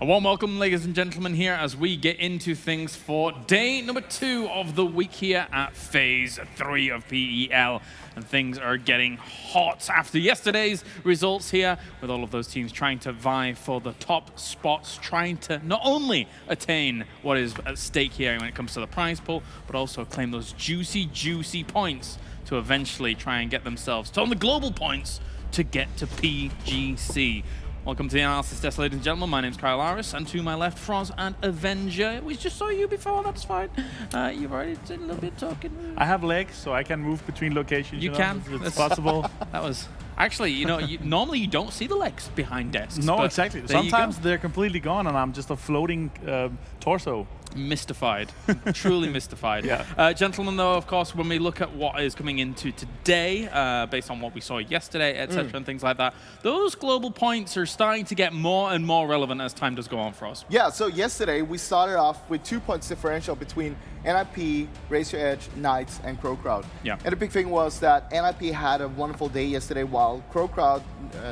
A warm welcome, ladies and gentlemen, here as we get into things for day number 2 of the week here at Phase 3 of PEL. And things are getting hot after yesterday's results here, with all of those teams trying to vie for the top spots, trying to not only attain what is at stake here when it comes to the prize pool, but also claim those juicy, juicy points to eventually try and get themselves on the global points to get to PGC. Welcome to the analysis desk, ladies and gentlemen. My name's CrowCrowd, and to my left, Froz and Avenger. We just saw you before, that's fine. You've already did a little bit talking. I have legs, so I can move between locations. You can. It's possible. That was... Actually, you know, normally you don't see the legs behind desks. No, exactly. Sometimes they're completely gone, and I'm just a floating torso. Mystified. Truly mystified. Yeah. Gentlemen, though, of course, when we look at what is coming into today, based on what we saw yesterday, etc., and things like that, those global points are starting to get more and more relevant as time does go on for us. Yeah, so yesterday we started off with 2 points differential between NIP, Raise Your Edge, Knights, and CrowCrowd. Yeah. And the big thing was that NIP had a wonderful day yesterday, while CrowCrowd,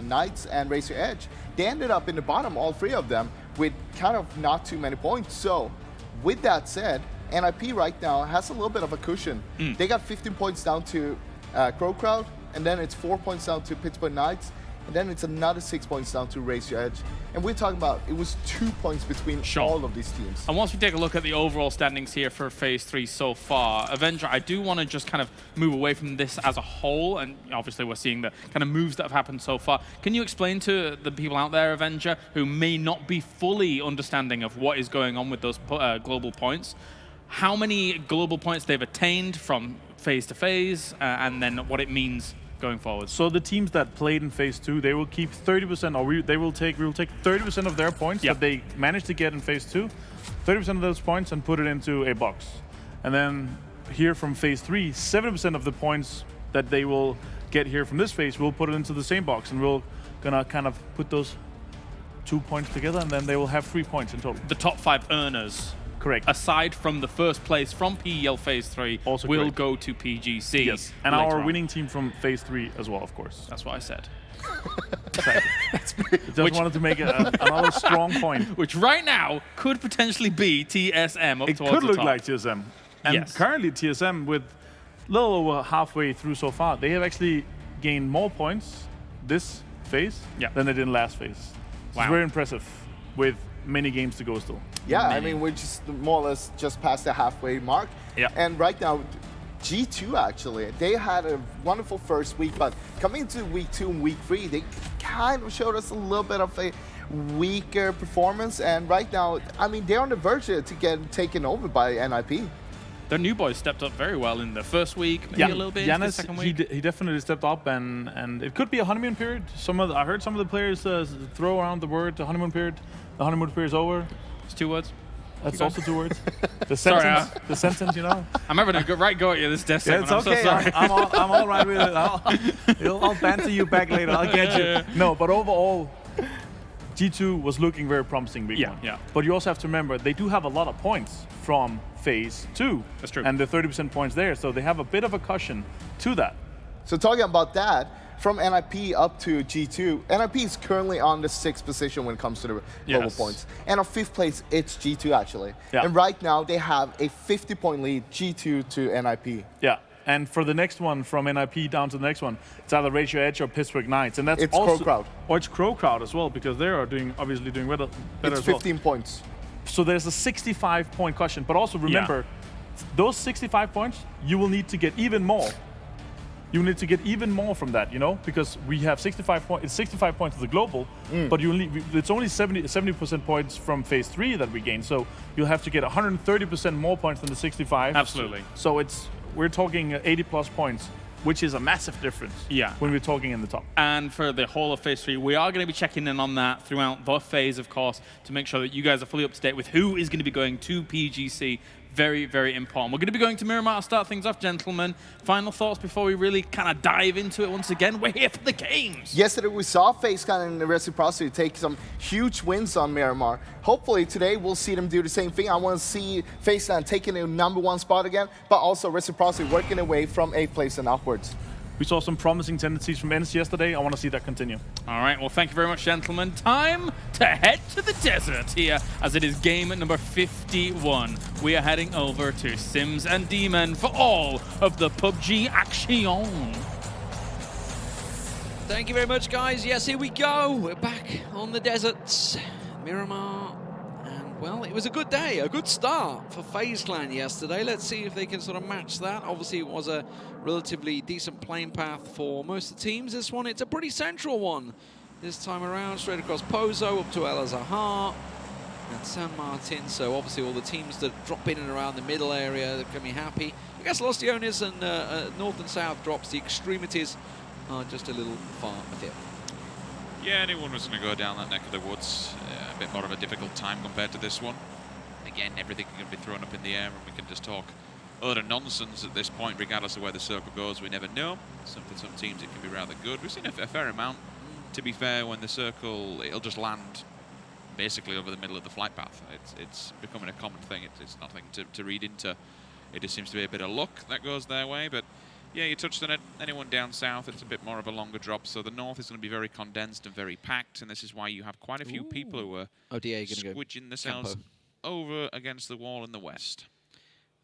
Knights, and Raise Your Edge, they ended up in the bottom, all 3 of them, with kind of not too many points. So, with that said, NIP right now has a little bit of a cushion. They got 15 points down to CrowCrowd, and then it's 4 points down to Pittsburgh Knights, and then it's another 6 points down to Raise Your Edge. And we're talking about, it was 2 points between all of these teams. And once we take a look at the overall standings here for Phase 3 so far, Avenger, I do want to just kind of move away from this as a whole, and obviously we're seeing the kind of moves that have happened so far. Can you explain to the people out there, Avenger, who may not be fully understanding of what is going on with those global points, how many global points they've attained from phase to phase, and then what it means going forward? So the teams that played in Phase 2, they will keep 30%, or we will take 30% of their points that they managed to get in Phase 2, 30% of those points, and put it into a box. And then here from Phase 3, 70% of the points that they will get here from this phase, we'll put it into the same box, and we're gonna kind of put those 2 points together, and then they will have 3 points in total. The top 5 earners. Correct. Aside from the first place from PEL Phase 3, also will correct. go to PGC. Yes, and our winning team from Phase 3 as well, of course. That's what I said. Exactly. Just wanted to make another strong point. Which right now could potentially be TSM up towards the top. It could look like TSM. And currently TSM, with a little over halfway through so far, they have actually gained more points this phase than they did in last phase. Wow. It's very impressive with many games to go still. Yeah, I mean, we're just more or less just past the halfway mark. Yeah. And right now, G2 actually, they had a wonderful first week, but coming into week 2 and week 3, they kind of showed us a little bit of a weaker performance. And right now, I mean, they're on the verge to get taken over by NIP. The new boys stepped up very well in the first week, maybe a little bit in the second week. He definitely stepped up, and it could be a honeymoon period. I heard some of the players throw around the word the honeymoon period. The honeymoon period is over. It's 2 words. That's also 2 words. The sentence, the sentence, you know. I'm having a right go at you this desk segment. It's okay. I'm so sorry. I'm all right with it. I'll banter you back later. I'll get you. No, but overall, G2 was looking very promising week 1. Yeah. But you also have to remember, they do have a lot of points from Phase 2. That's true. And the 30% points there, so they have a bit of a cushion to that. So talking about that, from NIP up to G2, NIP is currently on the 6th position when it comes to the global points. And on 5th place, it's G2 actually. Yeah. And right now, they have a 50-point lead, G2 to NIP. Yeah. And for the next one, from NIP down to the next one, it's either Raise Your Edge or Pittsburgh Knights. And that's it's also CrowCrowd. Or it's CrowCrowd as well, because they are obviously doing better it's as well. 15 points. So there's a 65-point cushion. But also remember, those 65 points, you will need to get even more. You need to get even more from that, you know, because we have 65 points. It's 65 points to the global, but it's only 70% points from Phase 3 that we gain. So you'll have to get 130% more points than the 65. Absolutely. So we're talking 80+ points, which is a massive difference. Yeah. When we're talking in the top. And for the whole of Phase 3, we are going to be checking in on that throughout the phase, of course, to make sure that you guys are fully up to date with who is going to be going to PGC. Very, very important. We're going to be going to Miramar to start things off, gentlemen. Final thoughts before we really kind of dive into it once again. We're here for the games. Yesterday we saw FaZe Clan and the Reciprocity take some huge wins on Miramar. Hopefully today we'll see them do the same thing. I want to see FaZe Clan taking the #1 spot again, but also Reciprocity working their way from 8th place and upwards. We saw some promising tendencies from ENCE yesterday. I want to see that continue. All right, well, thank you very much, gentlemen. Time to head to the desert here, as it is game number 51. We are heading over to Sims and Demon for all of the PUBG action. Thank you very much, guys. Yes, here we go. We're back on the deserts, Miramar. And, well, it was a good day, a good start for FaZe Clan yesterday. Let's see if they can sort of match that. Obviously, it was a relatively decent playing path for most of the teams. This one, it's a pretty central one this time around. Straight across Pozo, up to El Azahar and San Martin. So, obviously, all the teams that drop in and around the middle area, they're going to be happy. I guess Los Leones and North and South drops. The extremities are just a little far afield. Yeah, anyone was going to go down that neck of the woods. A bit more of a difficult time compared to this one. Again, everything can be thrown up in the air and we can just talk utter nonsense at this point, regardless of where the circle goes. We never know. For some teams, it can be rather good. We've seen a fair amount, to be fair, when the circle, it'll just land basically over the middle of the flight path. It's becoming a common thing. It's nothing to read into. It just seems to be a bit of luck that goes their way, but yeah, you touched on it. Anyone down south, it's a bit more of a longer drop. So the north is going to be very condensed and very packed, and this is why you have quite a few people who are squidging themselves over against the wall in the west.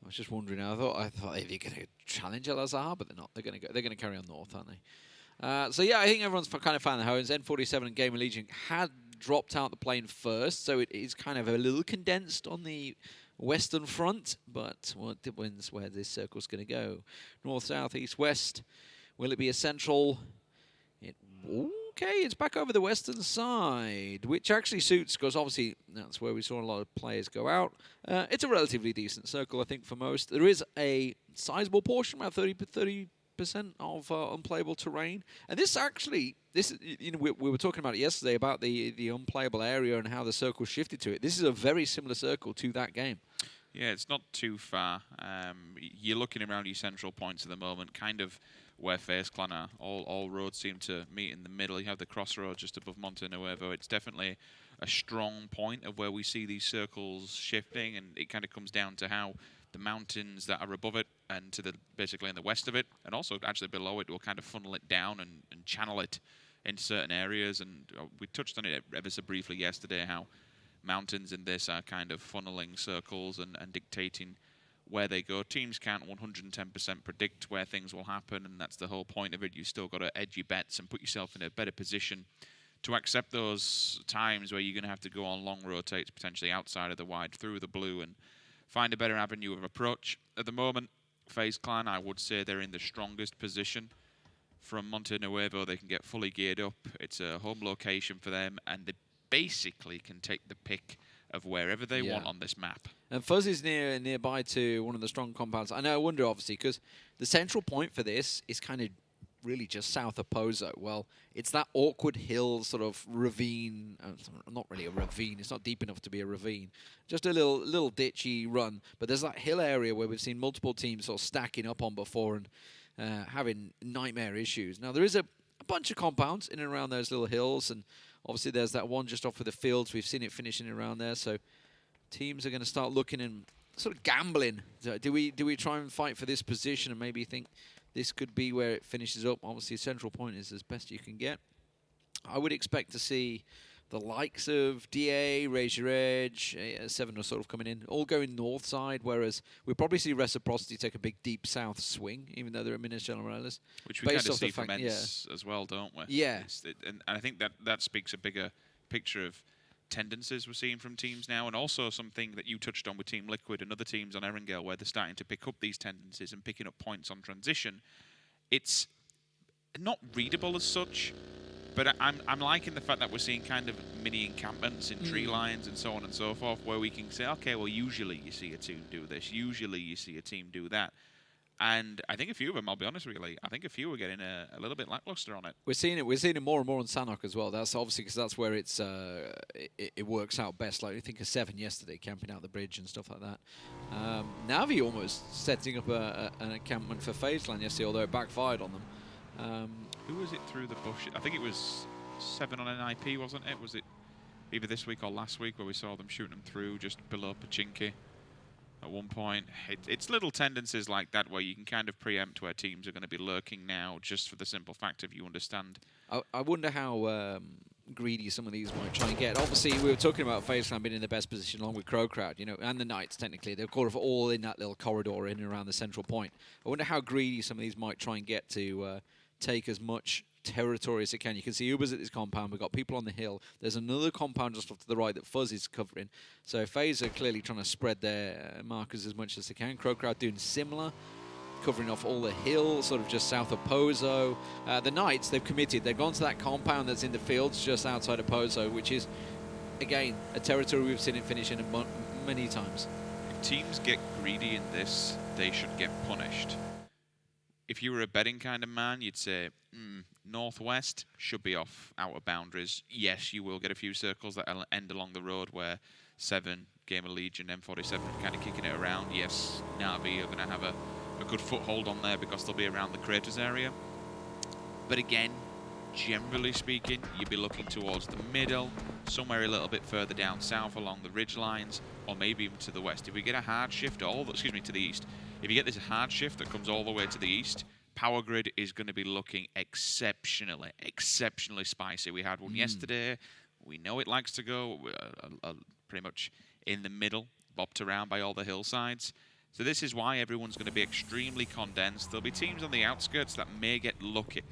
I was just wondering. I thought they're going to challenge El Azhar, but they're not. They're going to carry on north, aren't they? So yeah, I think everyone's kind of found the homes. N47 and GamerLegion had dropped out the plane first, so it is kind of a little condensed on the western front, but what depends where this circle's going to go. North, south, east, west. Will it be a central? Okay, it's back over the western side, which actually suits, because obviously that's where we saw a lot of players go out. It's a relatively decent circle, I think, for most. There is a sizable portion, about 30% of unplayable terrain. And this actually, you know, we were talking about it yesterday about the unplayable area and how the circle shifted to it. This is a very similar circle to that game. Yeah, it's not too far. You're looking around your central points at the moment, kind of where FaZe Clan are. All roads seem to meet in the middle. You have the crossroads just above Monte Nuevo. It's definitely a strong point of where we see these circles shifting, and it kind of comes down to how the mountains that are above it and to the basically in the west of it, and also actually below it, will kind of funnel it down and channel it in certain areas. And we touched on it ever so briefly yesterday, how mountains in this are kind of funneling circles and dictating where they go. Teams can't 110% predict where things will happen, and that's the whole point of it. You still got to edge your bets and put yourself in a better position to accept those times where you're going to have to go on long rotates, potentially outside of the wide, through the blue, and find a better avenue of approach. At the moment, FaZe Clan, I would say they're in the strongest position. From Monte Nuevo, they can get fully geared up. It's a home location for them, and they basically can take the pick of wherever they want on this map. And Fuzz is nearby to one of the strong compounds. I know, I wonder, obviously, because the central point for this is kind of really just south of Pozo. Well, it's that awkward hill sort of ravine. Not really a ravine. It's not deep enough to be a ravine. Just a little ditchy run. But there's that hill area where we've seen multiple teams sort of stacking up on before and having nightmare issues. Now, there is a bunch of compounds in and around those little hills, and obviously there's that one just off of the fields. We've seen it finishing around there, so teams are going to start looking and sort of gambling. Do we try and fight for this position and maybe think this could be where it finishes up? Obviously, central point is as best you can get. I would expect to see the likes of DA, Raise Your Edge, 7 are sort of coming in, all going north side, whereas we'll probably see Reciprocity take a big deep south swing, even though they're at Minas Generales. Which we kind of see from ENCE as well, don't we? Yeah. And I think that speaks a bigger picture of tendencies we're seeing from teams now, and also something that you touched on with Team Liquid and other teams on Erangel, where they're starting to pick up these tendencies and picking up points on transition. It's not readable as such, but I'm liking the fact that we're seeing kind of mini encampments in tree lines and so on and so forth, where we can say, okay, well, usually you see a team do this, usually you see a team do that. And I think a few of them, I'll be honest really, I think a few are getting a little bit lackluster on it. We're seeing it more and more on Sanhok as well. That's obviously because that's where it's it works out best. Like, I think of 7 yesterday, camping out the bridge and stuff like that. Navi almost setting up an encampment for FaZe Clan yesterday, although it backfired on them. Who was it through the bush? I think it was 7 on an IP, wasn't it? Was it either this week or last week where we saw them shooting them through just below Pachinki? at one point. It's little tendencies like that where you can kind of preempt where teams are going to be lurking now, just for the simple fact of you understand. I wonder how greedy some of these might try and get. Obviously, we were talking about FaZe Clan being in the best position along with CrowCrowd, you know, and the Knights, technically. They're kind of all in that little corridor in and around the central point. I wonder how greedy some of these might try and get to take as much territory as they can. You can see ubah's at this compound. We've got people on the hill. There's another compound just off to the right that Fuzz is covering. So FaZe are clearly trying to spread their markers as much as they can. CrowCrowd doing similar, covering off all the hills, sort of just south of Pozo. The Knights, they've committed. They've gone to that compound that's in the fields just outside of Pozo, which is, again, a territory we've seen it finish in many times. If teams get greedy in this, they should get punished. If you were a betting kind of man, you'd say, Northwest should be off outer boundaries. Yes, you will get a few circles that end along the road where 7, GamerLegion, M47 are kind of kicking it around. Yes, Na'Vi are going to have a good foothold on there because they'll be around the craters area. But again, generally speaking, you'd be looking towards the middle, somewhere a little bit further down south along the ridge lines, or maybe even to the west. If we get a hard shift, to the east. If you get this hard shift that comes all the way to the east, Power Grid is going to be looking exceptionally spicy. We had one yesterday. We know it likes to go pretty much in the middle, bopped around by all the hillsides. So this is why everyone's going to be extremely condensed. There'll be teams on the outskirts that may get lucky.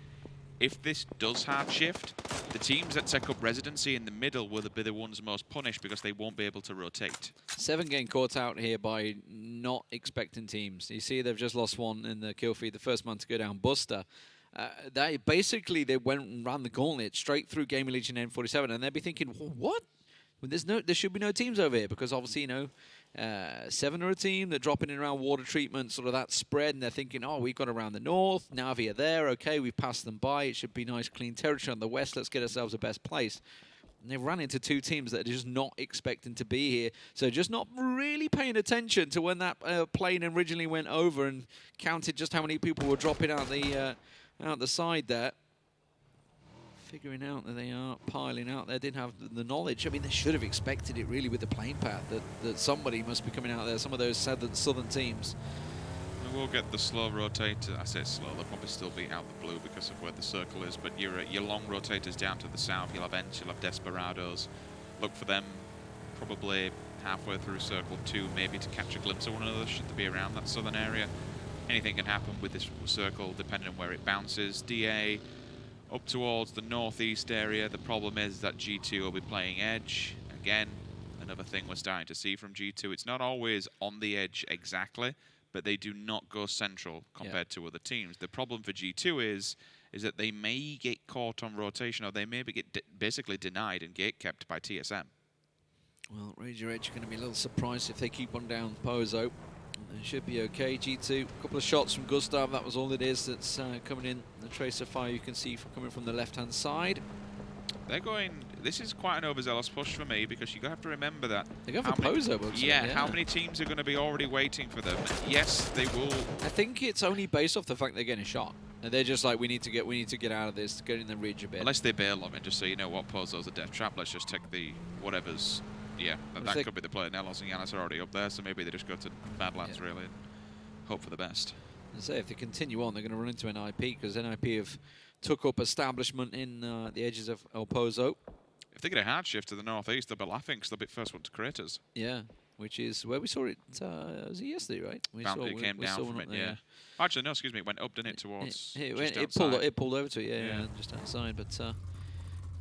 If this does hard shift, the teams that take up residency in the middle will be the ones most punished because they won't be able to rotate. 7 getting caught out here by not expecting teams. You see they've just lost one in the kill feed, the first man to go down, Buster. They went and ran the gauntlet straight through GamerLegion N47, and they'd be thinking, what? Well, there should be no teams over here because obviously, you know, 7 are a team. They're dropping in around water treatment, sort of that spread, and they're thinking, oh, we've got around the north. Na'Vi are there. Okay, we've passed them by. It should be nice, clean territory on the west. Let's get ourselves a best place. And they've run into 2 teams that are just not expecting to be here. So just not really paying attention to when that plane originally went over and counted just how many people were dropping out the side there. Figuring out that they are piling out there, didn't have the knowledge. I mean, they should have expected it really with the plane path that somebody must be coming out there, some of those southern teams. We will get the slow rotator. I say slow, they'll probably still be out the blue because of where the circle is, but your long rotators down to the south, you'll have ENCE, you'll have Desperados. Look for them probably halfway through circle 2, maybe to catch a glimpse of one another should they be around that southern area. Anything can happen with this circle depending on where it bounces. DA up towards the northeast area. The problem is that G2 will be playing edge. Again, another thing we're starting to see from G2. It's not always on the edge exactly, but they do not go central compared to other teams. The problem for G2 is that they may get caught on rotation, or they may get basically denied and gate-kept by TSM. Well, Ranger Edge are going to be a little surprised if they keep on down Pozo. They should be okay. G2, a couple of shots from Gustav, that was all it is that's coming in. The tracer fire you can see coming from the left-hand side. They're going, this is quite an overzealous push for me because you have to remember that. They go for Pozo, yeah, how many teams are going to be already waiting for them? Yes, they will. I think it's only based off the fact they're getting shot. And they're just like, we need to get out of this, get in the ridge a bit. Unless they bail on it, just say, you know what, Pozo's a death trap, let's just take the whatever's. Yeah, that could be the play. NELLOZ and Yannis are already up there, so maybe they just go to Badlands really and hope for the best. And say if they continue on, they're going to run into NIP because NIP have took up establishment in the edges of El Pozo. If they get a hard shift to the northeast, they'll be laughing because they'll be first one to craters. Yeah, which is where we saw it. Was it yesterday, right? It came down from it. Yeah. Actually, no, excuse me. It went up, didn't it, towards. It pulled over to it. Yeah, just outside, but.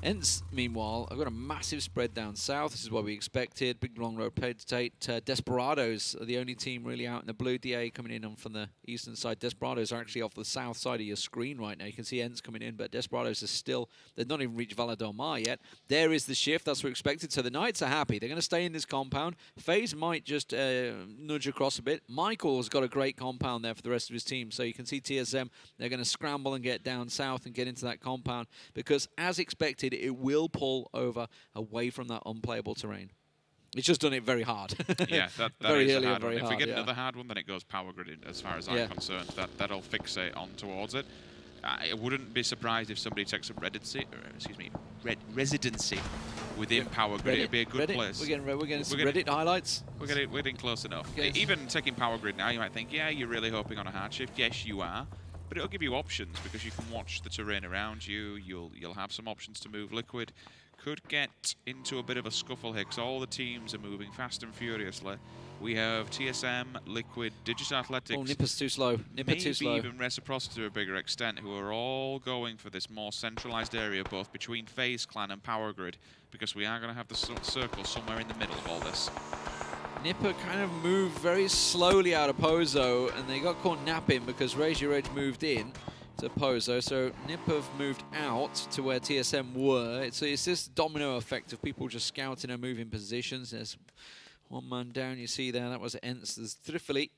ENCE, meanwhile, I've got a massive spread down south. This is what we expected. Big long road rotate. Desperados are the only team really out in the blue. DA coming in on from the eastern side. Desperados are actually off the south side of your screen right now. You can see ENCE coming in, but Desperados are still, they've not even reached Valadolmar yet. There is the shift. That's what we expected. So the Knights are happy. They're going to stay in this compound. FaZe might just nudge across a bit. Michael's got a great compound there for the rest of his team. So you can see TSM, they're going to scramble and get down south and get into that compound because, as expected, it will pull over away from that unplayable terrain. It's just done it very hard. Yeah, that very is early a hard and very one. hard. If we get another hard one, then it goes power grid as far as I'm concerned. That'll fixate on towards it. I wouldn't be surprised if somebody takes up residency within Power Grid. It'd be a good place. We're getting some Reddit highlights. We're getting close enough. Yes. Even taking Power Grid now, you might think, yeah, you're really hoping on a hard shift. Yes, you are. But it'll give you options because you can watch the terrain around you. You'll have some options to move. Liquid could get into a bit of a scuffle here because all the teams are moving fast and furiously. We have TSM, Liquid, Digital Athletics. Oh, Nipper's too slow. Nipper too slow. Maybe even Reciprocity to a bigger extent, who are all going for this more centralized area, both between FaZe Clan and Power Grid, because we are going to have the circle somewhere in the middle of all this. Nipper kind of moved very slowly out of Pozo, and they got caught napping because Razor Edge moved in to Pozo. So Nipper moved out to where TSM were. It's this domino effect of people just scouting and moving positions. There's one man down, you see there, that was ENCE. There's TRYFFELI,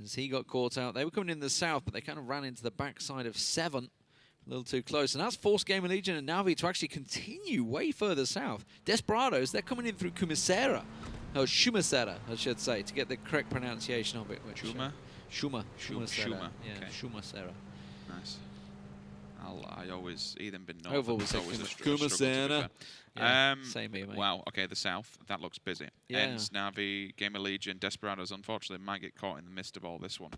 as he got caught out. They were coming in the south, but they kind of ran into the backside of 7. A little too close. And that's forced GamerLegion and Navi to actually continue way further south. Desperados, they're coming in through Kumisera. Oh, Shumasera, I should say, to get the correct pronunciation of it. Shuma? Shumasera. Yeah, okay. Shumasera. Nice. I always either been north. I've always said Kumisera. Yeah, same here, mate. Wow, okay, the south, that looks busy. Yeah. ENCE, Navi, GamerLegion, Desperados, unfortunately, might get caught in the midst of all this one.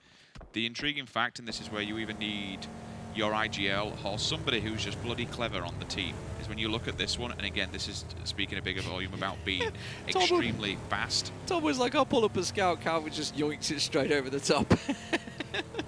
The intriguing fact, and this is where you even need your IGL or somebody who's just bloody clever on the team, is when you look at this one, and again, this is speaking a bigger volume about being extremely fast. Tom was like, I'll pull up a scout, Calvin just yoinks it straight over the top.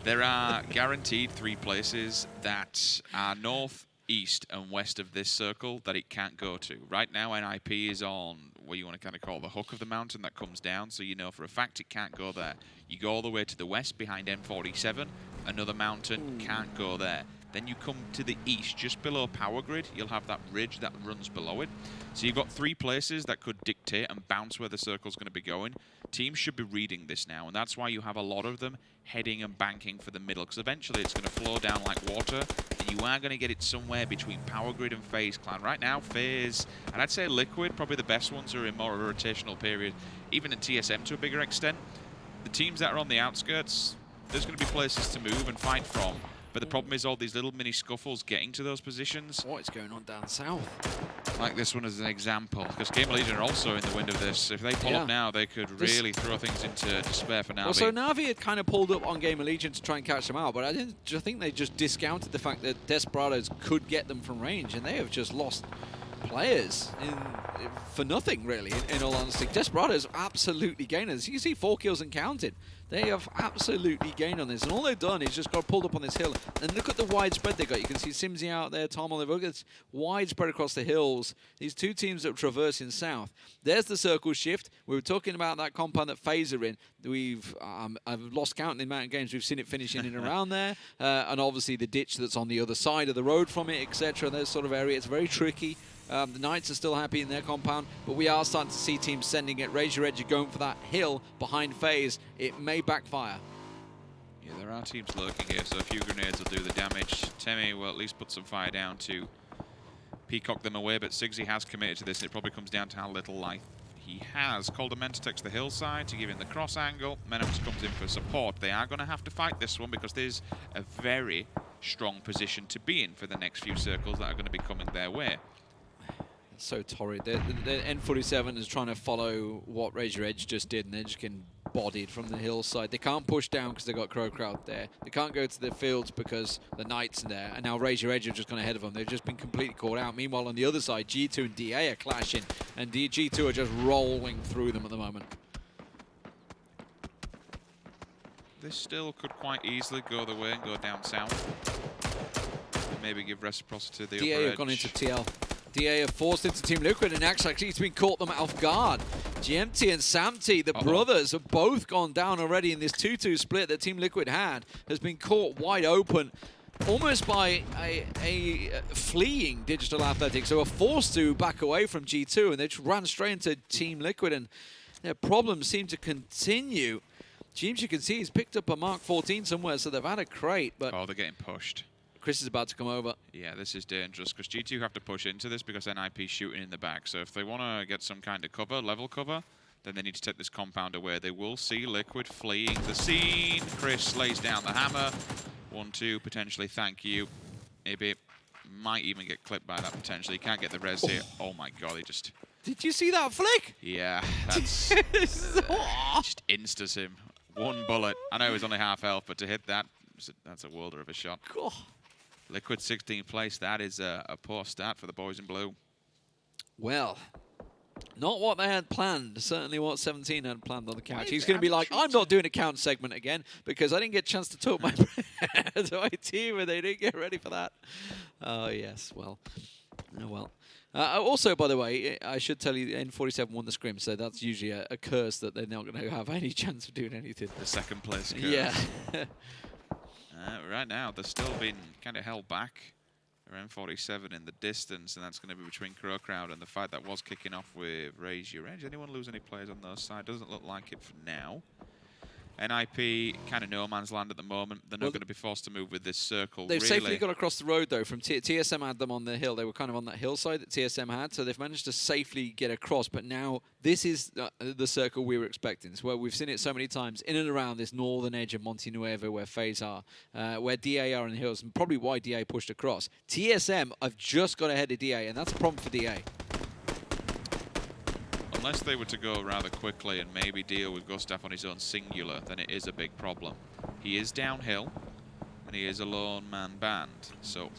There are guaranteed 3 places that are north, east and west of this circle that it can't go to. Right now, NIP is on what you want to kind of call the hook of the mountain that comes down, so you know for a fact it can't go there. You go all the way to the west behind M47, another mountain, can't go there. Then you come to the east, just below Power Grid, you'll have that ridge that runs below it. So you've got 3 places that could dictate and bounce where the circle's going to be going. Teams should be reading this now, and that's why you have a lot of them heading and banking for the middle, because eventually it's going to flow down like water, and you are going to get it somewhere between Power Grid and FaZe Clan. Right now, FaZe, and I'd say Liquid, probably the best ones, are in more of a rotational period, even in TSM to a bigger extent. The teams that are on the outskirts, there's going to be places to move and fight from. But the problem is all these little mini scuffles getting to those positions. What is going on down south? Like this one as an example, because GamerLegion are also in the wind of this. If they pull up now, they could really throw things into despair for Navi. Well, so Navi had kind of pulled up on GamerLegion to try and catch them out, but I think they just discounted the fact that Desperados could get them from range, and they have just lost players for nothing, really, in all honesty. Desperados absolutely gained this. You can see 4 kills and counted. They have absolutely gained on this, and all they've done is just got pulled up on this hill. And look at the widespread they got. You can see SIMSY out there, TomiL. Look, it's widespread across the hills. These 2 teams that are traversing south. There's the circle shift. We were talking about that compound that FaZe are in. I've lost count in the amount of games we've seen it finishing in and around there. And obviously the ditch that's on the other side of the road from it, etc. Those sort of area. It's very tricky. The Knights are still happy in their compound, but we are starting to see teams sending it. Razor Edge are going for that hill behind FaZe. It may backfire. Yeah, there are teams lurking here, so a few grenades will do the damage. Temi will at least put some fire down to peacock them away, but SKUIJKE has committed to this, and it probably comes down to how little life he has. Caldermenta takes the hillside to give him the cross angle. Menox comes in for support. They are going to have to fight this one because there's a very strong position to be in for the next few circles that are going to be coming their way. So torrid. The N47 is trying to follow what Razor Edge just did, and they're just getting bodied from the hillside. They can't push down because they've got CrowCrowd there. They can't go to the fields because the Knights are there. And now Razor Edge have just gone ahead of them. They've just been completely caught out. Meanwhile, on the other side, G2 and DA are clashing, and G2 are just rolling through them at the moment. This still could quite easily go the way and go down south. And maybe give reciprocity to the DA upper have edge. gone into TL. DA have forced into Team Liquid, and actually it's been caught them off guard. GMT and Samty, the brothers, have both gone down already in this 2-2 split that Team Liquid had, has been caught wide open, almost by a fleeing Digital Athletics, who are forced to back away from G2, and they just ran straight into Team Liquid, and their problems seem to continue. James, you can see, he's picked up a Mark 14 somewhere, so they've had a crate, but... Oh, they're getting pushed. Chris is about to come over. Yeah, this is dangerous because G2 have to push into this because NIP's shooting in the back. So if they want to get some kind of cover, level cover, then they need to take this compound away. They will see Liquid fleeing the scene. Chris lays down the hammer. 1-2, potentially, thank you. Maybe. might even get clipped by that potentially. He can't get the res here. Oh my god, he just... Did you see that flick? Yeah, that's... just instas him. One bullet. I know he was only half health, but to hit that, that's a worlder of a shot. God. Liquid 16th place. That is a poor start for the boys in blue. Well, not what they had planned. Certainly what 17 had planned on the couch. He's going to be like, I'm not doing a count segment again because I didn't get a chance to talk my to my team and they didn't get ready for that. Oh, yes. Well, oh, well. Also, by the way, I should tell you, N47 won the scrim, so that's usually a curse that they're not going to have any chance of doing anything. The second place curse. Yeah. Right now, they're still being kind of held back. Around 47 in the distance, and that's going to be between CrowCrowd and the fight that was kicking off with Raise Your Edge. Anyone lose any players on those side? Doesn't look like it for now. NIP, kind of no man's land at the moment. They're not going to be forced to move with this circle. They've really. safely got across the road, though. From TSM had them on the hill. They were kind of on that hillside that TSM had, so they've managed to safely get across. But now this is the circle we were expecting. It's where we've seen it so many times in and around this northern edge of Monte Nuevo, where FaZe are, where DA are in the hills, and probably why DA pushed across. TSM have just got ahead of DA, and that's a problem for DA. Unless they were to go rather quickly and maybe deal with Gustav on his own singular, then it is a big problem. He is downhill, and he is a lone man band, so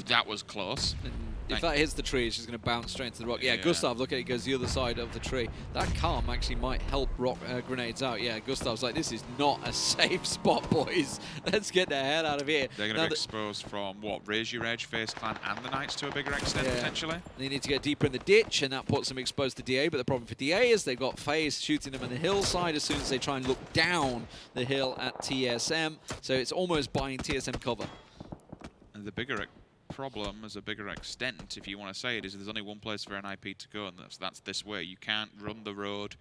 that was close. And if that hits the tree, it's just going to bounce straight into the rock. Yeah, Gustav, look at it, goes the other side of the tree. That calm actually might help rock grenades out. Yeah, Gustav's like, this is not a safe spot, boys. Let's get the hell out of here. They're going to be exposed from, what, Raise Your Edge, FaZe Clan, and the Knights to a bigger extent, potentially? They need to get deeper in the ditch, and that puts them exposed to DA. But the problem for DA is they've got FaZe shooting them on the hillside as soon as they try and look down the hill at TSM. So it's almost buying TSM cover. And the bigger problem, as a bigger extent, if you want to say it, is there's only one place for NIP to go, and that's this way. You can't run the road.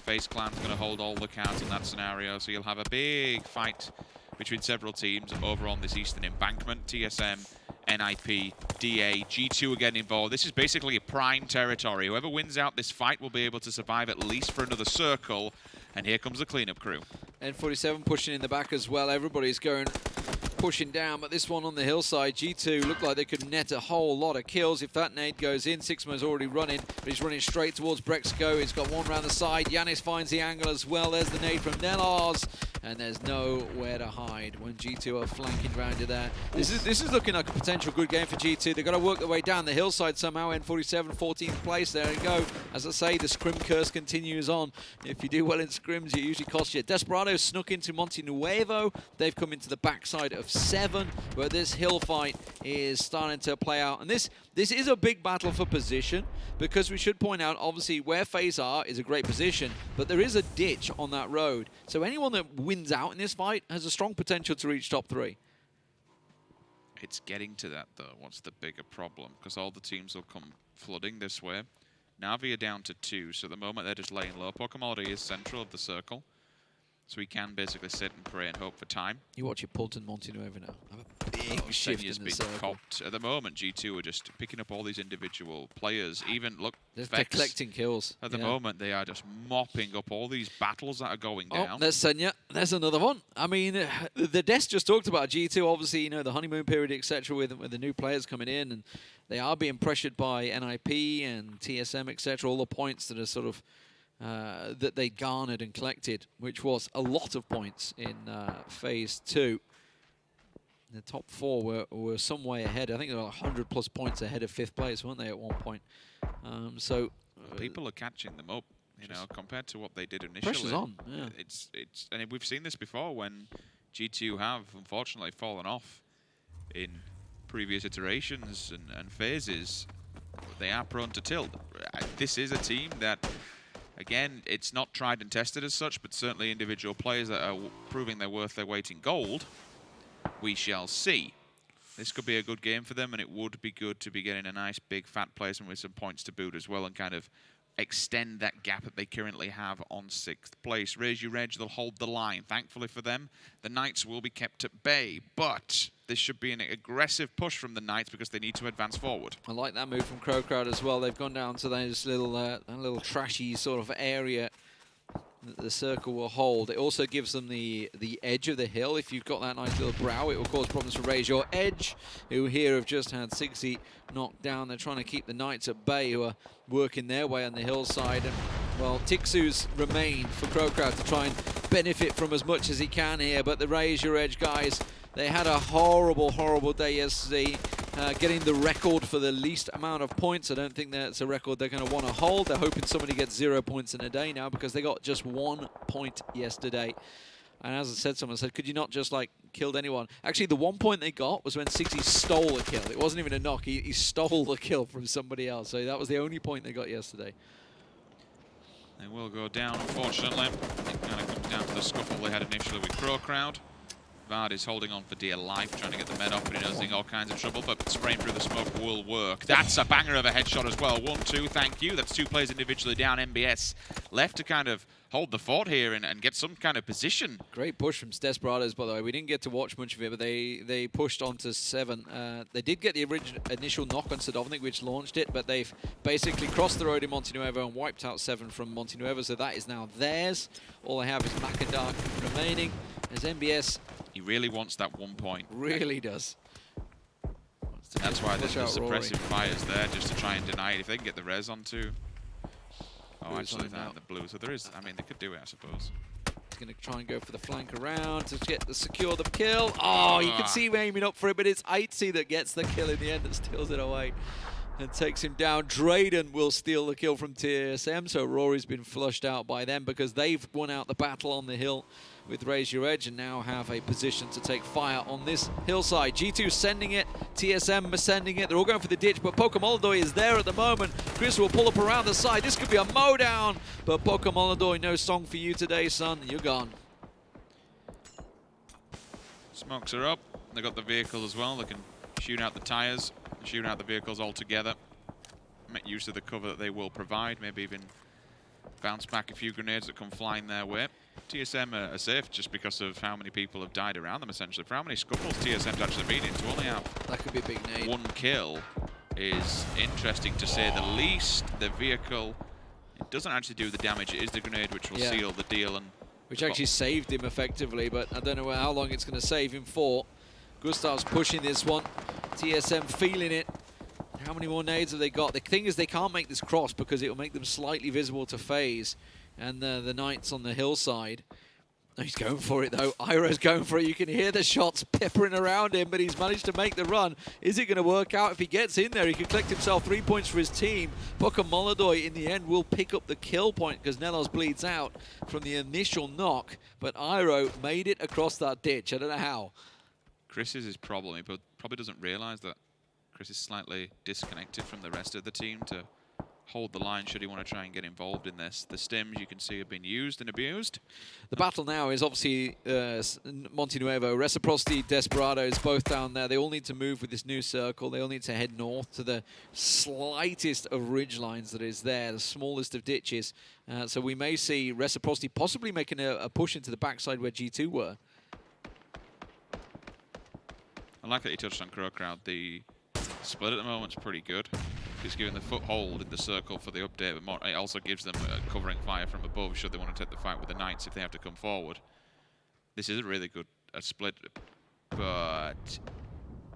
FaZe Clan's going to hold all the cards in that scenario, so you'll have a big fight between several teams over on this eastern embankment. TSM, NIP, DA, G2 are getting involved. This is basically a prime territory. Whoever wins out this fight will be able to survive at least for another circle, and here comes the cleanup crew. N47 pushing in the back as well. Everybody's going pushing down, but this one on the hillside, G2 looked like they could net a whole lot of kills if that nade goes in. Sixma's already running, but he's running straight towards Braexco. He's got one round the side. Yannis finds the angle as well. There's the nade from NELLOZ, and there's nowhere to hide when G2 are flanking round to there. This is looking like a potential good game for G2. They've got to work their way down the hillside somehow. N47, 14th place. There you go. As I say, the scrim curse continues on. If you do well in scrims, it usually costs you. DESPERADO snuck into Monte Nuevo. They've come into the backside of 7, but this hill fight is starting to play out. And this is a big battle for position, because we should point out, obviously, where FaZe are is a great position, but there is a ditch on that road. So anyone that wins out in this fight has a strong potential to reach top 3. It's getting to that, though. What's the bigger problem? Because all the teams will come flooding this way. Navi are down to 2, so at the moment they're just laying low. Pokemon is central of the circle, so we can basically sit and pray and hope for time. You watch it, Pulton, Monte Nuevo now. Have a big shift in the circle. Copped. At the moment, G2 are just picking up all these individual players. Even, look, they're collecting kills. At the moment, they are just mopping up all these battles that are going down. Oh, there's Senya. There's another one. I mean, the Des just talked about G2, obviously, you know, the honeymoon period, etc., with the new players coming in, and they are being pressured by NIP and TSM, etc., all the points that are sort of that they garnered and collected, which was a lot of points in Phase 2. The top 4 were some way ahead. I think they were 100+ points ahead of 5th place, weren't they, at one point? So people are catching them up, you know, compared to what they did initially. Pressure's on. Yeah. And we've seen this before when G2 have unfortunately fallen off in previous iterations and phases. They are prone to tilt. This is a team that, again, it's not tried and tested as such, but certainly individual players that are proving they're worth their weight in gold. We shall see. This could be a good game for them, and it would be good to be getting a nice big fat placement with some points to boot as well, and kind of extend that gap that they currently have on 6th place. Raise Your Edge, they'll hold the line. Thankfully for them, the Knights will be kept at bay, but this should be an aggressive push from the Knights because they need to advance forward. I like that move from CrowCrowd as well. They've gone down to those little trashy sort of area the circle will hold. It also gives them the edge of the hill. If you've got that nice little brow, it will cause problems for RaiseYourEdge, who here have just had SIMSY knocked down. They're trying to keep the Knights at bay, who are working their way on the hillside. And, well, Tiikzu's remain for CrowCrowd to try and benefit from as much as he can here, but the RaiseYourEdge guys, they had a horrible, horrible day yesterday, getting the record for the least amount of points. I don't think that's a record they're going to want to hold. They're hoping somebody gets 0 points in a day now because they got just 1 point yesterday. And as I said, someone said, could you not just, like, killed anyone? Actually, the 1 point they got was when SIMSY stole a kill. It wasn't even a knock. He stole the kill from somebody else. So that was the only point they got yesterday. They will go down, unfortunately. It kind of comes down to the scuffle they had initially with CrowCrowd. Vard is holding on for dear life, trying to get the med off, but he knows he's in all kinds of trouble, but spraying through the smoke will work. That's a banger of a headshot as well. 1-2, thank you. That's 2 players individually down. MBS left to kind of hold the fort here and get some kind of position. Great push from Desperados, by the way. We didn't get to watch much of it, but they pushed on to 7. They did get the initial knock on Sadovnik, which launched it, but they've basically crossed the road in Montenuevo and wiped out 7 from Montenuevo, so that is now theirs. All they have is mxey remaining. As MBS... He really wants that 1 point. Really does. That's why there's the suppressive fires there, just to try and deny it. If they can get the res onto... Oh, actually, the blue. So there is... I mean, they could do it, I suppose. He's going to try and go for the flank around to get the secure the kill. Oh, you can see him aiming up for it, but it's Aitzy that gets the kill in the end and steals it away and takes him down. Drayden will steal the kill from TSM, so Rory's been flushed out by them because they've won out the battle on the hill with RaiseYourEdge and now have a position to take fire on this hillside. G2 sending it, TSM sending it. They're all going for the ditch, but PokeMoLoDoy is there at the moment. Chris will pull up around the side. This could be a mowdown, but PokeMoLoDoy, no song for you today, son. You're gone. Smokes are up. They got the vehicle as well. They can shoot out the tires, shoot out the vehicles altogether. Make use of the cover that they will provide. Maybe even bounce back a few grenades that come flying their way. TSM are safe just because of how many people have died around them, essentially. For how many scuffles TSM's actually been in, to only have that could be a big nade. 1 kill is interesting to say the least. The vehicle, it doesn't actually do the damage. It is the grenade which will seal the deal. And which actually saved him effectively, but I don't know how long it's going to save him for. Gustav's pushing this one. TSM feeling it. How many more nades have they got? The thing is they can't make this cross because it will make them slightly visible to FaZe and the Knights on the hillside. He's going for it though. Iroh's going for it. You can hear the shots peppering around him, but he's managed to make the run. Is it going to work out? If he gets in there, he can collect himself 3 points for his team. PokeMoLoDoy in the end will pick up the kill point because NELLOZ bleeds out from the initial knock, but Iroh made it across that ditch. I don't know how. Chris's is probably, but probably doesn't realize that Chris is slightly disconnected from the rest of the team to hold the line should he want to try and get involved in this. The stims you can see have been used and abused. The battle now is obviously Montenuevo, Reciprocity, Desperados, both down there. They all need to move with this new circle. They all need to head north to the slightest of ridge lines that is there, the smallest of ditches. So we may see Reciprocity possibly making a push into the backside where G2 were. I like that you touched on CrowCrowd. The split at the moment is pretty good. He's giving the foothold in the circle for the update, but it also gives them a covering fire from above should they want to take the fight with the Knights if they have to come forward. This is a really good split, but...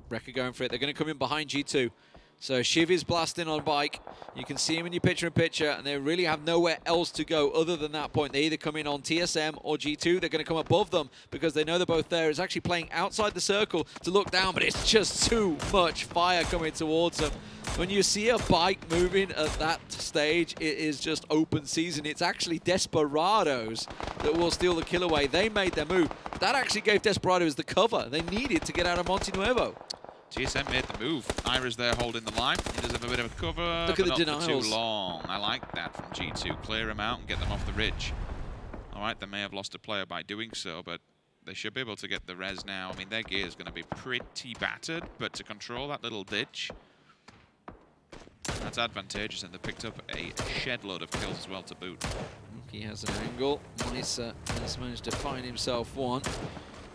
Rekka going for it. They're going to come in behind G2. So Shiv is blasting on bike. You can see him in your picture-in-picture, and they really have nowhere else to go other than that point. They either come in on TSM or G2. They're going to come above them because they know they're both there. It's actually playing outside the circle to look down, but it's just too much fire coming towards them. When you see a bike moving at that stage, it is just open season. It's actually Desperados that will steal the kill away. They made their move. That actually gave Desperados the cover they needed to get out of Montenuevo. TSM made the move. Ira's there holding the line. He does have a bit of a cover, Look at the not denials. for too long. I like that from G2. Clear him out and get them off the ridge. All right, they may have lost a player by doing so, but they should be able to get the res now. I mean, their gear is going to be pretty battered, but to control that little ditch, that's advantageous, and they picked up a shed load of kills as well to boot. He has an angle. Mice has managed to find himself one.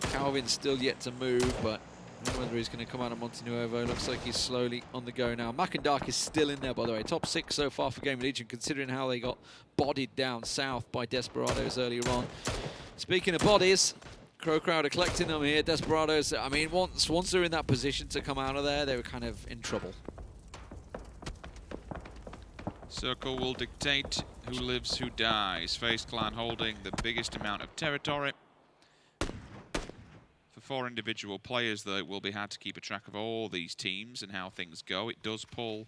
Calvin's still yet to move, but I don't know whether he's going to come out of Montenuevo. Looks like he's slowly on the go now. Mac&Dark is still in there, by the way. Top 6 so far for GamerLegion, considering how they got bodied down south by Desperados earlier on. Speaking of bodies, CrowCrowd are collecting them here. Desperados, I mean, once they're in that position to come out of there, they were kind of in trouble. Circle will dictate who lives, who dies. FaZe Clan holding the biggest amount of territory. For 4 individual players, though, it will be hard to keep a track of all these teams and how things go. It does pull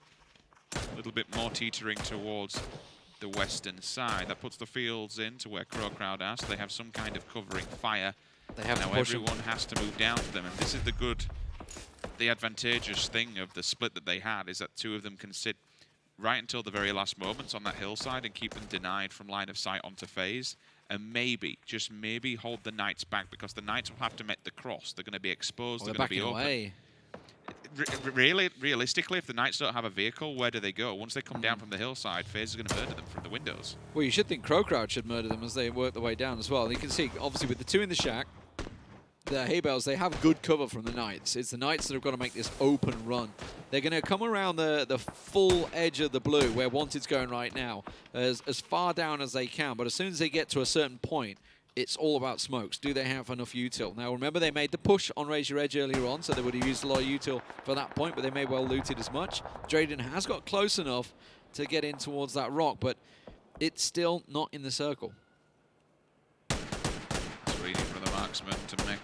a little bit more teetering towards the western side. That puts the fields into where CrowCrowd are, so they have some kind of covering fire. They have now everyone has to move down to them, and this is the advantageous thing of the split that they had, is that 2 of them can sit right until the very last moments on that hillside and keep them denied from line of sight onto FaZe, and maybe, just maybe, hold the Knights back, because the Knights will have to make the cross. They're going to be exposed, they're going to be open. Away. Realistically, if the Knights don't have a vehicle, where do they go? Once they come down from the hillside, FaZe is going to murder them from the windows. Well, you should think CrowCrowd should murder them as they work their way down as well. You can see, obviously, with the 2 in the shack, the hay bales, they have good cover from the Knights. It's the Knights that have got to make this open run. They're going to come around the full edge of the blue, where Wanted's going right now, as far down as they can. But as soon as they get to a certain point, it's all about smokes. Do they have enough util? Now, remember, they made the push on Raise Your Edge earlier on, so they would have used a lot of util for that point, but they may well loot it as much. Drayden has got close enough to get in towards that rock, but it's still not in the circle. It's waiting for the marksman to make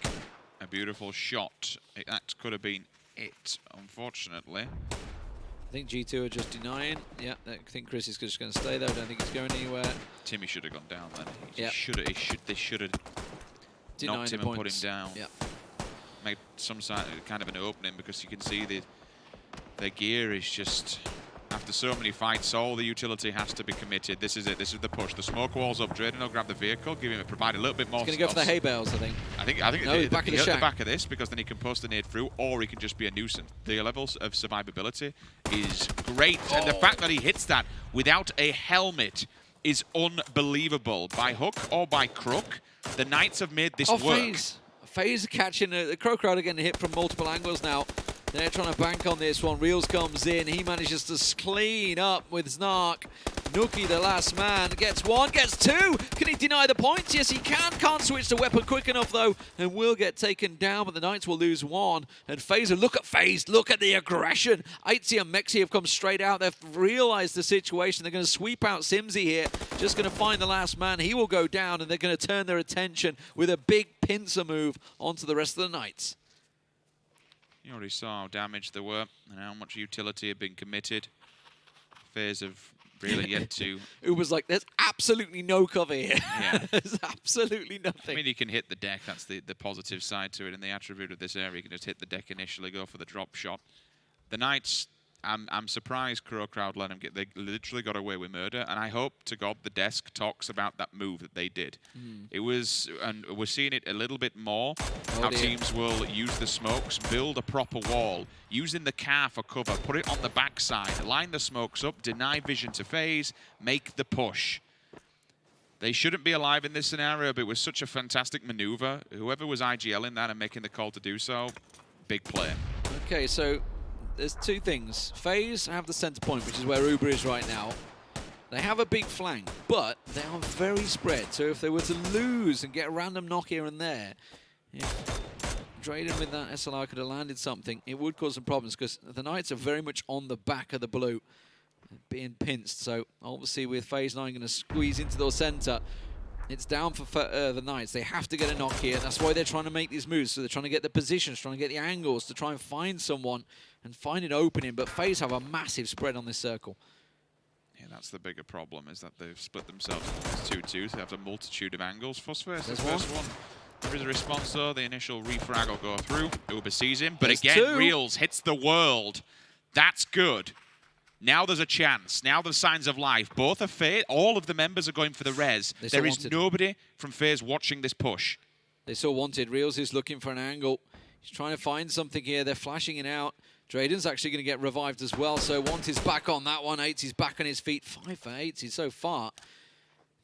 a beautiful shot. That could have been it, unfortunately. I think G2 are just denying. Yeah, I think Chris is just going to stay there. I don't think he's going anywhere. Timmy should have gone down then. Yeah. They should have knocked him and put him down. Yeah. Made some kind of an opening, because you can see their gear is just, after so many fights, all the utility has to be committed. This is it. This is the push. The smoke wall's up. Drayden will grab the vehicle, provide a little bit more. He's going to go for the hay bales, I think. I think no, the back of the shack. The back of this, because then he can post the nade through, or he can just be a nuisance. The levels of survivability is great, and the fact that he hits that without a helmet is unbelievable. By hook or by crook, the Knights have made this work. FaZe catching the CrowCrowd are getting hit from multiple angles now. They're trying to bank on this one. Reels comes in. He manages to clean up with Snark. NOOKIE, the last man, gets 1, gets 2. Can he deny the points? Yes, he can. Can't switch the weapon quick enough, though, and will get taken down, but the Knights will lose 1. And FaZe, look at FaZe. Look at the aggression. Aitzy and mxey have come straight out. They've realized the situation. They're going to sweep out SIMSY here. Just going to find the last man. He will go down, and they're going to turn their attention with a big pincer move onto the rest of the Knights. You already saw how damaged they were and how much utility had been committed. FaZe have really yet to... It was like, there's absolutely no cover here. Yeah. There's absolutely nothing. I mean, you can hit the deck. That's the positive side to it. And the attribute of this area, you can just hit the deck initially, go for the drop shot. The Knights, I'm surprised CrowCrowd let them get... They literally got away with murder. And I hope to God the desk talks about that move that they did. It was... And we're seeing it a little bit more. How teams will use the smokes, build a proper wall, using the car for cover, put it on the backside, line the smokes up, deny vision to FaZe, make the push. They shouldn't be alive in this scenario, but it was such a fantastic maneuver. Whoever was IGL in that and making the call to do so, big play. Okay, so there's 2 things. FaZe have the center point, which is where ubah is right now. They have a big flank, but they are very spread. So if they were to lose and get a random knock here and there, if Drayden with that SLR could have landed something, it would cause some problems, because the Knights are very much on the back of the blue, being pinched. So obviously with FaZe 9 going to squeeze into the center, it's down for the Knights. They have to get a knock here. That's why they're trying to make these moves. So they're trying to get the positions, trying to get the angles, to try and find someone and find an opening. But FaZe have a massive spread on this circle. Yeah, that's the bigger problem, is that they've split themselves into 2-2. They have a multitude of angles. Fuzzface, the first one. There is a response, though. The initial refrag will go through. ubah sees him. But there's again, 2. Reels hits the world. That's good. Now there's a chance. Now there's signs of life. Both are FaZe. All of the members are going for the res. There is nobody from FaZe watching this push. They still wanted. Reels is looking for an angle. He's trying to find something here. They're flashing it out. Drayden's actually going to get revived as well. So Wanted's back on that one. Aitzy's back on his feet. 5 for Aitzy so far.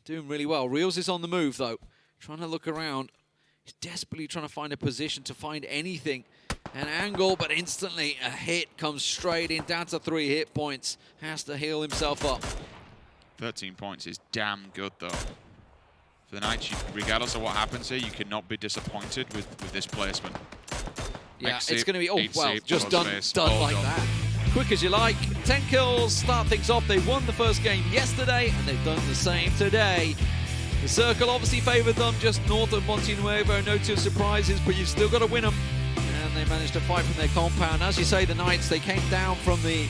Doing really well. Reels is on the move, though. Trying to look around. He's desperately trying to find a position, to find anything. an angle, but instantly a hit comes straight in, down to 3 hit points. Has to heal himself up. 13 points is damn good, though. For the Knights, regardless of what happens here, you cannot be disappointed with this placement. Yeah, mxey, it's going to be, oh, Aitzy, well, just done all like done. that. Quick as you like. 10 kills, start things off. They won the first game yesterday, and they've done the same today. The circle obviously favoured them just north of Monte Nuevo. No two surprises, but you've still got to win them. And they managed to fight from their compound. As you say, the Knights, they came down from the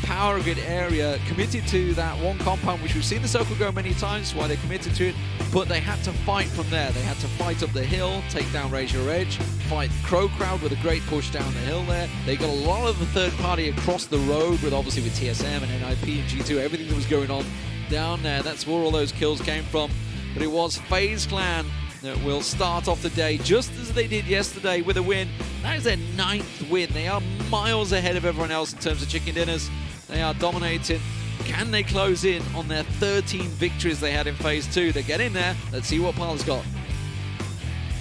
power grid area, committed to that one compound, which we've seen the circle go many times, why they committed to it, but they had to fight from there. They had to fight up the hill, take down Raise Your Edge, fight CrowCrowd with a great push down the hill there. They got a lot of the third party across the road, with obviously with TSM and NIP and G2, everything that was going on down there. That's where all those kills came from. But it was FaZe Clan that will start off the day just as they did yesterday with a win. That is their 9th win. They are miles ahead of everyone else in terms of chicken dinners. They are dominating. Can they close in on their 13 victories they had in Phase 2? They get in there. Let's see what PEL's got.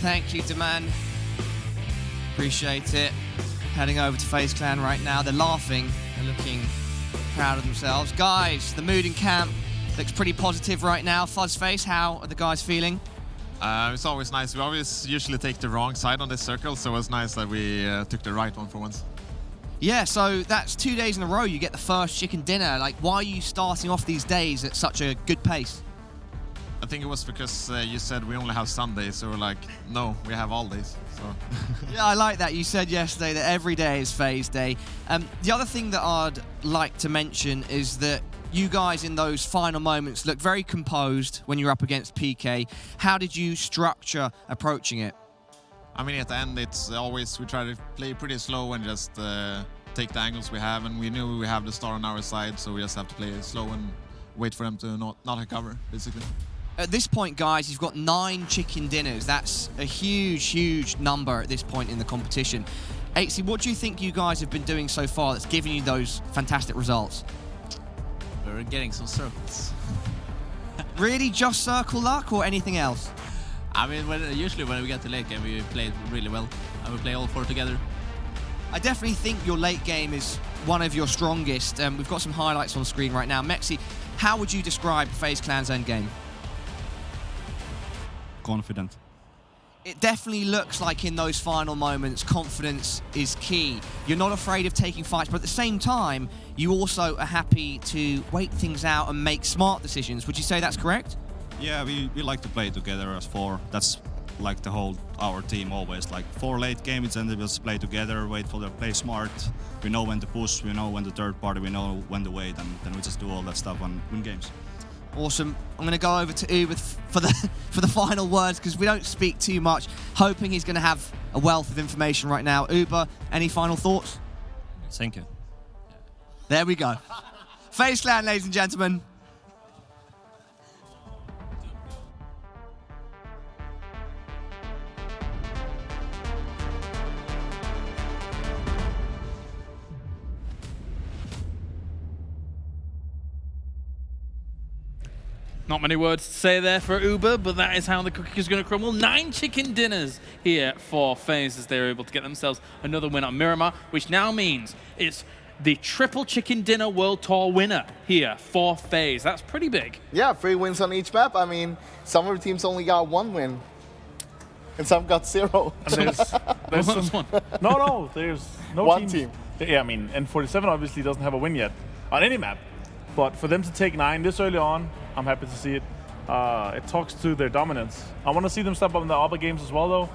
Thank you, Deman. Appreciate it. Heading over to FaZe Clan right now. They're laughing. They're looking proud of themselves. Guys, the mood in camp looks pretty positive right now. Fuzzface, how are the guys feeling? It's always nice. We always usually take the wrong side on this circle, so it's nice that we took the right one for once. Yeah, so that's 2 days in a row you get the first chicken dinner. Like, why are you starting off these days at such a good pace? I think it was because you said we only have Sundays, so we're like, no, we have all days. So. Yeah, I like that. You said yesterday that every day is Phase Day. The other thing that I'd like to mention is that you guys in those final moments look very composed when you're up against PK. How did you structure approaching it? I mean, at the end, it's always, we try to play pretty slow and just take the angles we have, and we knew we have the star on our side, so we just have to play it slow and wait for them to not cover, basically. At this point, guys, you've got 9 chicken dinners. That's a huge, huge number at this point in the competition. Aitzy, what do you think you guys have been doing so far that's giving you those fantastic results? We're getting some circles. Really, just circle luck or anything else? I mean, usually when we get to late game, we play really well, and we play all 4 together. I definitely think your late game is one of your strongest. We've got some highlights on screen right now. mxey, how would you describe FaZe Clan's end game? Confident. It definitely looks like in those final moments, confidence is key. You're not afraid of taking fights, but at the same time, you also are happy to wait things out and make smart decisions. Would you say that's correct? Yeah, we like to play together as 4. That's like our team always. Like 4 late games and we just play together, wait for them, play smart. We know when to push, we know when the third party, we know when to wait, and then we just do all that stuff and win games. Awesome. I'm going to go over to ubah for the final words because we don't speak too much. Hoping he's going to have a wealth of information right now. ubah, any final thoughts? Thank you. There we go. FaZe Clan, ladies and gentlemen. Not many words to say there for ubah, but that is how the cookie is going to crumble. 9 chicken dinners here for FaZe as they're able to get themselves another win on Miramar, which now means it's the triple chicken dinner world tour winner here for FaZe. That's pretty big. Yeah, 3 wins on each map. I mean, some of the teams only got 1 win, and some got 0. And there's some, no, there's no one teams. team. Yeah, I mean, and 47 obviously doesn't have a win yet on any map. But for them to take 9 this early on, I'm happy to see it. It talks to their dominance. I want to see them step up in the other games as well, though.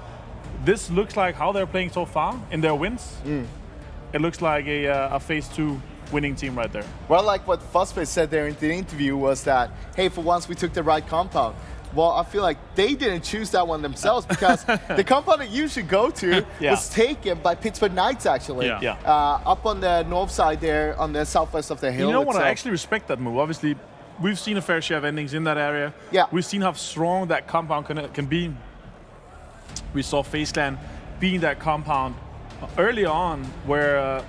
This looks like how they're playing so far in their wins. It looks like a Phase 2 winning team right there. Well, like what Fuzzface said there in the interview was that, hey, for once we took the right compound. Well, I feel like they didn't choose that one themselves because the compound that you should go to was taken by Pittsburgh Knights, actually. Up on the north side there, on the southwest of the hill. You know what? I actually respect that move. Obviously, we've seen a fair share of endings in that area. Yeah. We've seen how strong that compound can be. We saw FaZe Clan being that compound early on where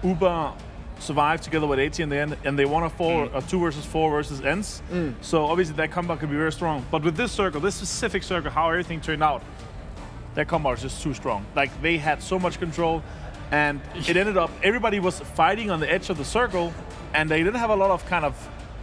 ubah survived together with Aitzy in the end, and they won a 2 versus 4 versus ENCE. So obviously that comeback could be very strong. But with this circle, this specific circle, how everything turned out, their combo is just too strong. Like, they had so much control, and it ended up, everybody was fighting on the edge of the circle, and they didn't have a lot of kind of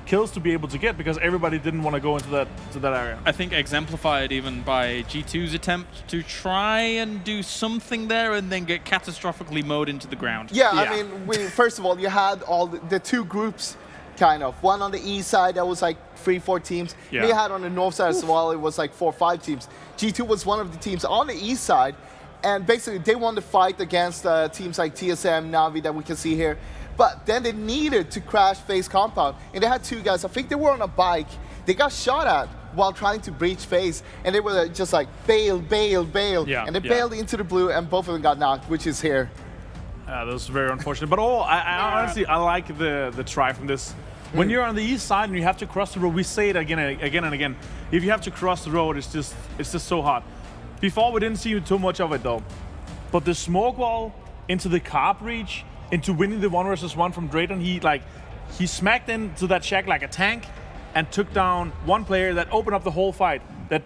kills to be able to get because everybody didn't want to go into that area. I think exemplified even by G2's attempt to try and do something there and then get catastrophically mowed into the ground. Yeah, I mean, first of all, you had all the two groups, kind of. One on the east side, that was like 3-4 teams. Yeah. They had on the north side as well, it was like 4 or 5 teams. G2 was one of the teams on the east side, and basically they won the fight against teams like TSM, Navi that we can see here. But then they needed to crash FaZe compound, and they had 2 guys. I think they were on a bike. They got shot at while trying to breach FaZe, and they were just like, bail, bail, bail. Yeah, and they bailed into the blue, and both of them got knocked, which is here. That was very unfortunate. But I honestly, I like the try from this. When you're on the east side and you have to cross the road, we say it again and again. If you have to cross the road, it's just so hard. Before, we didn't see too much of it, though. But the smoke wall into the car breach, into winning the 1v1 from Drayton, he smacked into that shack like a tank and took down one player that opened up the whole fight, that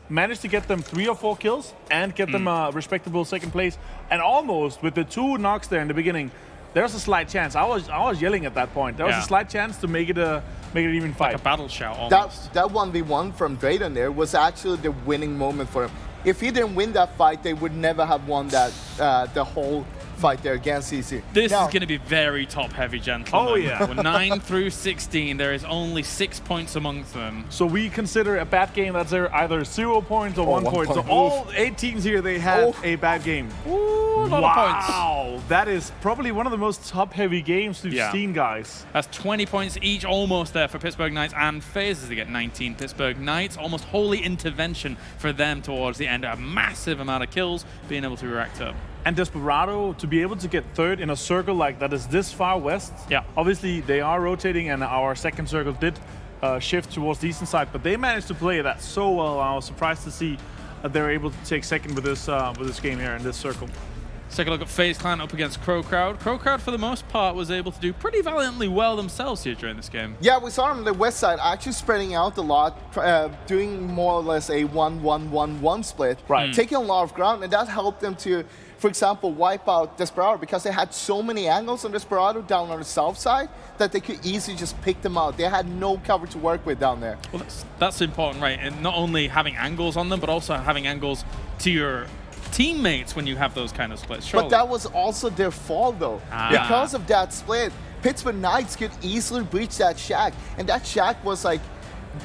managed to get them 3 or 4 kills and get them a respectable second place. And almost with the 2 knocks there in the beginning, there's a slight chance. I was yelling at that point. There was a slight chance to make it an even fight. Like a battle shout almost. That 1v1 from Drayton there was actually the winning moment for him. If he didn't win that fight, they would never have won that the whole fight there against EC. This is going to be very top-heavy, gentlemen. Oh, yeah. With 9 through 16, there is only 6 points amongst them. So we consider a bad game that's either 0 points or 1 point. So all 8 teams here, they had a bad game. Ooh, a lot of points. Wow, that is probably one of the most top-heavy games we've seen, guys. That's 20 points each, almost there for Pittsburgh Knights and FaZe as they get 19. Pittsburgh Knights, almost holy intervention for them towards the end. A massive amount of kills being able to be racked up. And Desperado, to be able to get 3rd in a circle like that is this far west. Yeah. Obviously, they are rotating, and our second circle did shift towards the eastern side, but they managed to play that so well. I was surprised to see that they were able to take 2nd with this game here in this circle. Let's take a look at FaZe Clan up against CrowCrowd. CrowCrowd, for the most part, was able to do pretty valiantly well themselves here during this game. Yeah, we saw them on the west side actually spreading out a lot, doing more or less a 1-1-1-1 split, taking a lot of ground, and that helped them to, for example, wipe out Desperado because they had so many angles on Desperado down on the south side that they could easily just pick them out. They had no cover to work with down there. Well, that's important, right? And not only having angles on them, but also having angles to your teammates when you have those kind of splits. Surely. But that was also their fault, though. Because of that split, Pittsburgh Knights could easily breach that shack, and that shack was like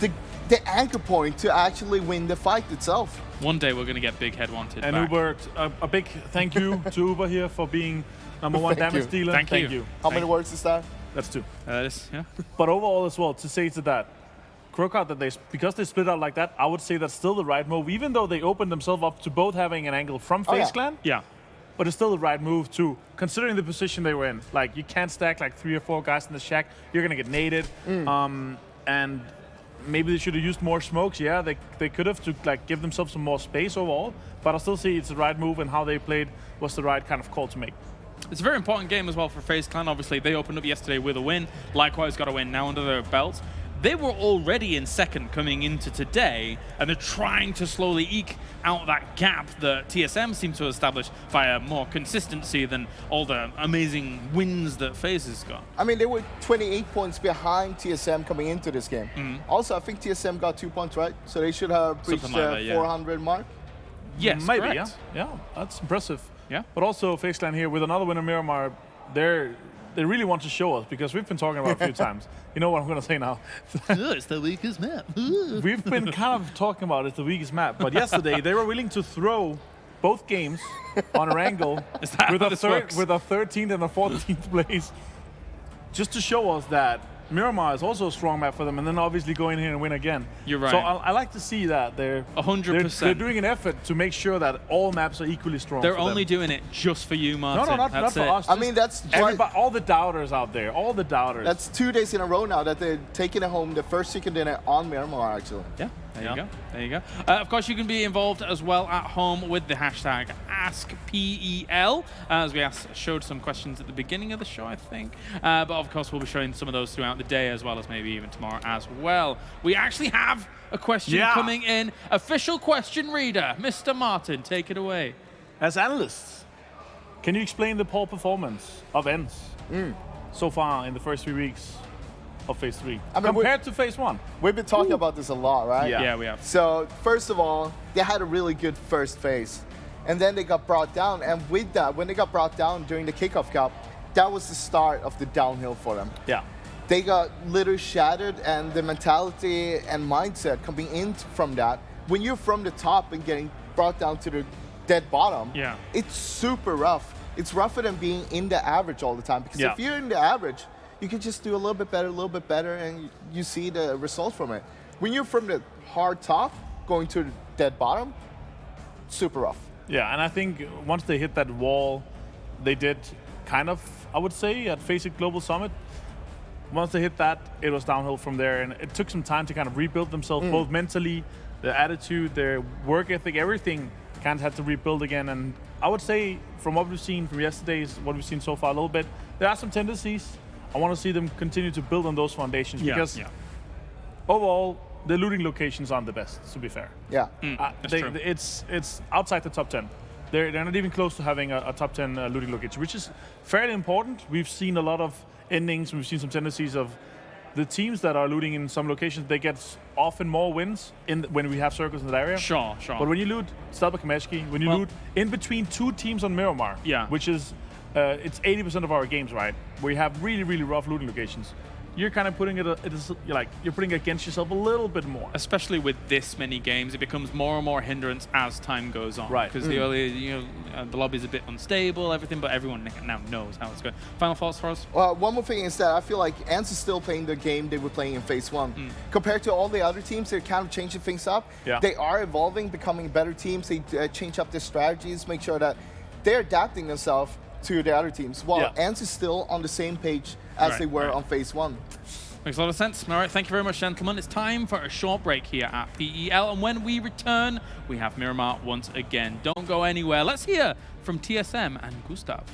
the anchor point to actually win the fight itself. One day we're going to get Big Head Wanted and back. Uber, a big thank you to Uber here for being #1 damage dealer. Thank you. How many words is that? That's 2. Yeah. But overall as well, to say to that, CrowCrowd, because they split out like that, I would say that's still the right move, even though they opened themselves up to both having an angle from FaZe Clan. Yeah. But it's still the right move too, considering the position they were in. Like, you can't stack like 3 or 4 guys in the shack. You're gonna get naded. And maybe they should have used more smokes. Yeah, they could have to like give themselves some more space overall. But I still see it's the right move, and how they played was the right kind of call to make. It's a very important game as well for FaZe Clan. Obviously, they opened up yesterday with a win. Likewise, got a win now under their belts. They were already in 2nd coming into today, and they're trying to slowly eke out that gap that TSM seemed to establish via more consistency than all the amazing wins that FaZe has got. I mean, they were 28 points behind TSM coming into this game. Also, I think TSM got 2 points, right? So they should have reached the 400 mark. Yes, maybe, correct. Yeah, that's impressive. Yeah. But also, FaZe Clan here with another win in Miramar, they really want to show us, because we've been talking about it a few times. You know what I'm going to say now? It's the weakest map. We've been kind of talking about it's the weakest map, but yesterday they were willing to throw both games on an angle with a 13th and a 14th place, just to show us that Miramar is also a strong map for them, and then obviously go in here and win again. You're right. So I like to see that they're 100%. They're doing an effort to make sure that all maps are equally strong. They're only doing it just for you, Martin. No, not for us. I mean, that's all the doubters out there. All the doubters. That's 2 days in a row now that they're taking it home, the first chicken dinner on Miramar, actually. Yeah. There you go. There you go. Of course, you can be involved as well at home with the hashtag AskPEL, as we showed some questions at the beginning of the show, I think. But of course, we'll be showing some of those throughout the day, as well as maybe even tomorrow as well. We actually have a question coming in. Official question reader, Mr. Martin, take it away. As analysts, can you explain the poor performance of ENCE so far in the first 3 weeks of Phase 3 compared to Phase 1? We've been talking about this a lot, right? Yeah, we have. So first of all, they had a really good first phase, and then they got brought down. And with that, when they got brought down during the kickoff cup, that was the start of the downhill for them. Yeah. They got literally shattered, and the mentality and mindset coming in from that, when you're from the top and getting brought down to the dead bottom, it's super rough. It's rougher than being in the average all the time, because if you're in the average, you can just do a little bit better, and you see the results from it. When you're from the hard top going to the dead bottom, super rough. Yeah, and I think once they hit that wall, they did kind of, I would say, at FaZe Global Summit. Once they hit that, it was downhill from there, and it took some time to kind of rebuild themselves, both mentally, their attitude, their work ethic, everything kind of had to rebuild again. And I would say, from what we've seen from yesterday's, what we've seen so far a little bit, there are some tendencies. I want to see them continue to build on those foundations, because overall, the looting locations aren't the best, to be fair. Yeah, it's outside the top 10. They're not even close to having a top 10 looting location, which is fairly important. We've seen a lot of endings, we've seen some tendencies of the teams that are looting in some locations, they get often more wins when we have circles in that area. Sure. But when you loot Stelbakamaski, when you loot in between 2 teams on Miramar, which is it's 80% of our games, right? We have really, really rough looting locations. You're kind of putting you're putting it against yourself a little bit more. Especially with this many games, it becomes more and more hindrance as time goes on. Right. Because the earlier, the lobby's a bit unstable, everything, but everyone now knows how it's going. Final thoughts for us? Well, one more thing is that I feel like ENCE is still playing the game they were playing in Phase 1. Compared to all the other teams, they're kind of changing things up. Yeah. They are evolving, becoming better teams. They change up their strategies, make sure that they're adapting themselves to the other teams, while ENCE is still on the same page as they were on Phase 1. Makes a lot of sense. All right, thank you very much, gentlemen. It's time for a short break here at PEL, and when we return, we have Miramar once again. Don't go anywhere. Let's hear from TSM and Gustav.